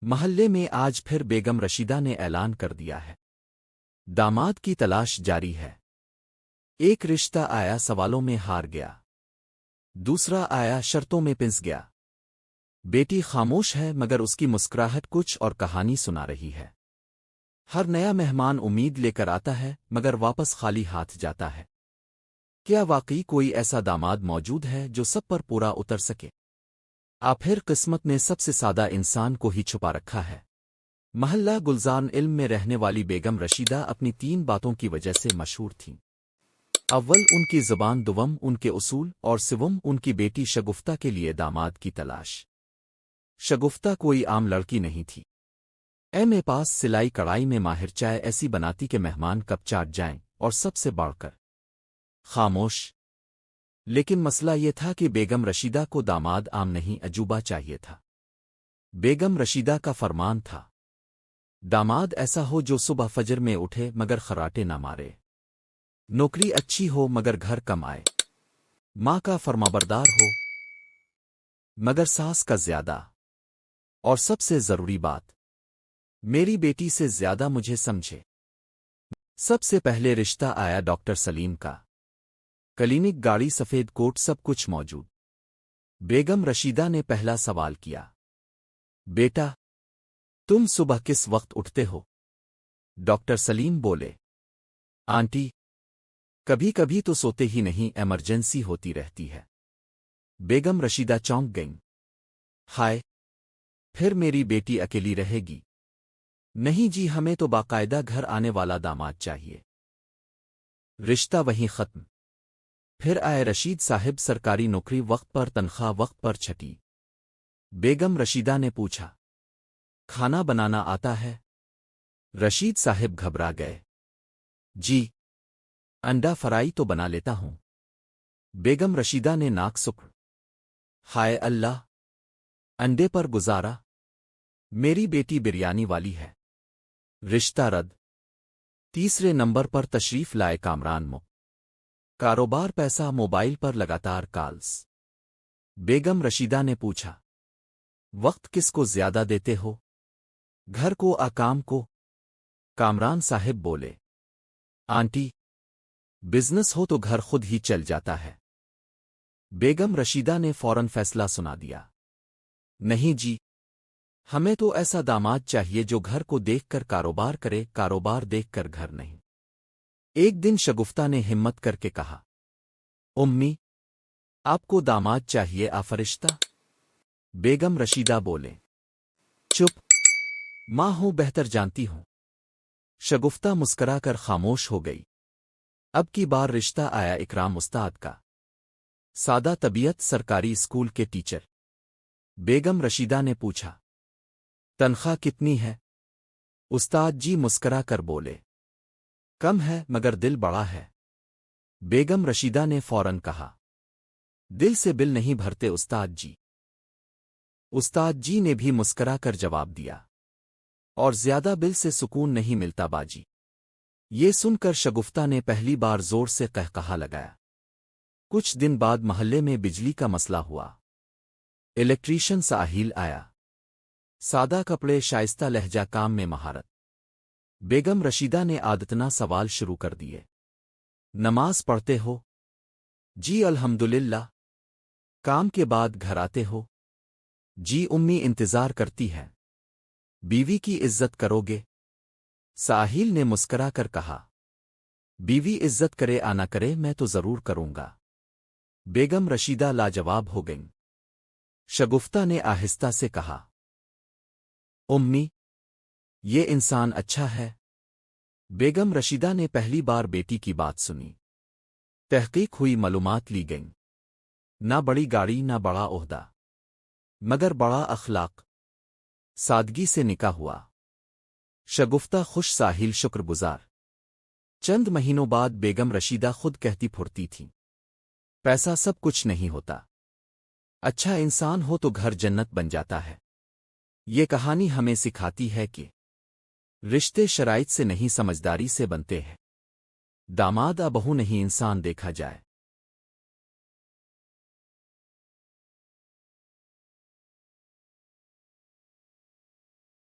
محلے میں آج پھر بیگم رشیدہ نے اعلان کر دیا ہے، داماد کی تلاش جاری ہے۔ ایک رشتہ آیا سوالوں میں ہار گیا، دوسرا آیا شرطوں میں پنس گیا۔ بیٹی خاموش ہے مگر اس کی مسکراہٹ کچھ اور کہانی سنا رہی ہے۔ ہر نیا مہمان امید لے کر آتا ہے مگر واپس خالی ہاتھ جاتا ہے۔ کیا واقعی کوئی ایسا داماد موجود ہے جو سب پر پورا اتر سکے؟ آخر قسمت نے سب سے سادہ انسان کو ہی چھپا رکھا ہے۔ محلہ گلزان علم میں رہنے والی بیگم رشیدہ اپنی 3 باتوں کی وجہ سے مشہور تھیں۔ اول ان کی زبان، دوم ان کے اصول، اور سوم ان کی بیٹی شگفتہ کے لیے داماد کی تلاش۔ شگفتہ کوئی عام لڑکی نہیں تھی۔ میں پاس سلائی کڑھائی میں ماہر، چائے ایسی بناتی کہ مہمان کب چاٹ جائیں، اور سب سے بڑھ کر خاموش۔ لیکن مسئلہ یہ تھا کہ بیگم رشیدہ کو داماد عام نہیں، عجوبہ چاہیے تھا۔ بیگم رشیدہ کا فرمان تھا، داماد ایسا ہو جو صبح فجر میں اٹھے مگر خراٹے نہ مارے، نوکری اچھی ہو مگر گھر کم آئے، ماں کا فرمانبردار ہو مگر ساس کا زیادہ، اور سب سے ضروری بات، میری بیٹی سے زیادہ مجھے سمجھے۔ سب سے پہلے رشتہ آیا ڈاکٹر سلیم کا۔ کلینک، گاڑی، سفید کوٹ، سب کچھ موجود۔ بیگم رشیدہ نے پہلا سوال کیا، بیٹا تم صبح کس وقت اٹھتے ہو؟ ڈاکٹر سلیم بولے، آنٹی کبھی کبھی تو سوتے ہی نہیں، ایمرجنسی ہوتی رہتی ہے۔ بیگم رشیدہ چونک گئیں، ہائے پھر میری بیٹی اکیلی رہے گی؟ نہیں جی، ہمیں تو باقاعدہ گھر آنے والا داماد چاہیے۔ رشتہ وہیں ختم۔ پھر آئے رشید صاحب، سرکاری نوکری، وقت پر تنخواہ، وقت پر چھٹی۔ بیگم رشیدہ نے پوچھا، کھانا بنانا آتا ہے؟ رشید صاحب گھبرا گئے، جی انڈا فرائی تو بنا لیتا ہوں۔ بیگم رشیدہ نے ناک سکھ، ہائے اللہ، انڈے پر گزارا؟ میری بیٹی بریانی والی ہے۔ رشتہ رد۔ تیسرے نمبر پر تشریف لائے کامران کاروبار، پیسہ، موبائل پر لگاتار کالز۔ بیگم رشیدہ نے پوچھا، وقت کس کو زیادہ دیتے ہو، گھر کو کام کو؟ کامران صاحب بولے، آنٹی بزنس ہو تو گھر خود ہی چل جاتا ہے۔ بیگم رشیدہ نے فوراً فیصلہ سنا دیا، نہیں جی، ہمیں تو ایسا داماد چاہیے جو گھر کو دیکھ کر کاروبار کرے، کاروبار دیکھ کر گھر نہیں۔ ایک دن شگفتہ نے ہمت کر کے کہا، امی آپ کو داماد چاہیے فرشتہ؟ بیگم رشیدہ بولے، چپ، ماں ہوں، بہتر جانتی ہوں۔ شگفتہ مسکرا کر خاموش ہو گئی۔ اب کی بار رشتہ آیا اکرام استاد کا، سادہ طبیعت، سرکاری اسکول کے ٹیچر۔ بیگم رشیدہ نے پوچھا، تنخواہ کتنی ہے؟ استاد جی مسکرا کر بولے، کم ہے مگر دل بڑا ہے۔ بیگم رشیدہ نے فوراً کہا، دل سے بل نہیں بھرتے استاد جی۔ استاد جی نے بھی مسکرا کر جواب دیا، اور زیادہ بل سے سکون نہیں ملتا باجی۔ یہ سن کر شگفتہ نے پہلی بار زور سے قہقہا لگایا۔ کچھ دن بعد محلے میں بجلی کا مسئلہ ہوا۔ الیکٹریشین ساحل آیا، سادہ کپڑے، شائستہ لہجہ، کام میں مہارت۔ بیگم رشیدہ نے عادتنا سوال شروع کر دیے، نماز پڑھتے ہو؟ جی الحمدللہ۔ کام کے بعد گھر آتے ہو؟ جی امی انتظار کرتی ہے۔ بیوی کی عزت کرو گے؟ ساحل نے مسکرا کر کہا، بیوی عزت کرے نہ کرے میں تو ضرور کروں گا۔ بیگم رشیدہ لاجواب ہو گئیں۔ شگفتہ نے آہستہ سے کہا، امی یہ انسان اچھا ہے؟ بیگم رشیدہ نے پہلی بار بیٹی کی بات سنی۔ تحقیق ہوئی، معلومات لی گئیں، نہ بڑی گاڑی نہ بڑا عہدہ مگر بڑا اخلاق، سادگی سے نکاح ہوا۔ شگفتہ خوش، ساحل شکر گزار۔ چند مہینوں بعد بیگم رشیدہ خود کہتی پھرتی تھیں، پیسہ سب کچھ نہیں ہوتا، اچھا انسان ہو تو گھر جنت بن جاتا ہے۔ یہ کہانی ہمیں سکھاتی ہے کہ رشتے شرائط سے نہیں، سمجھداری سے بنتے ہیں۔ داماد بہو نہیں، انسان دیکھا جائے۔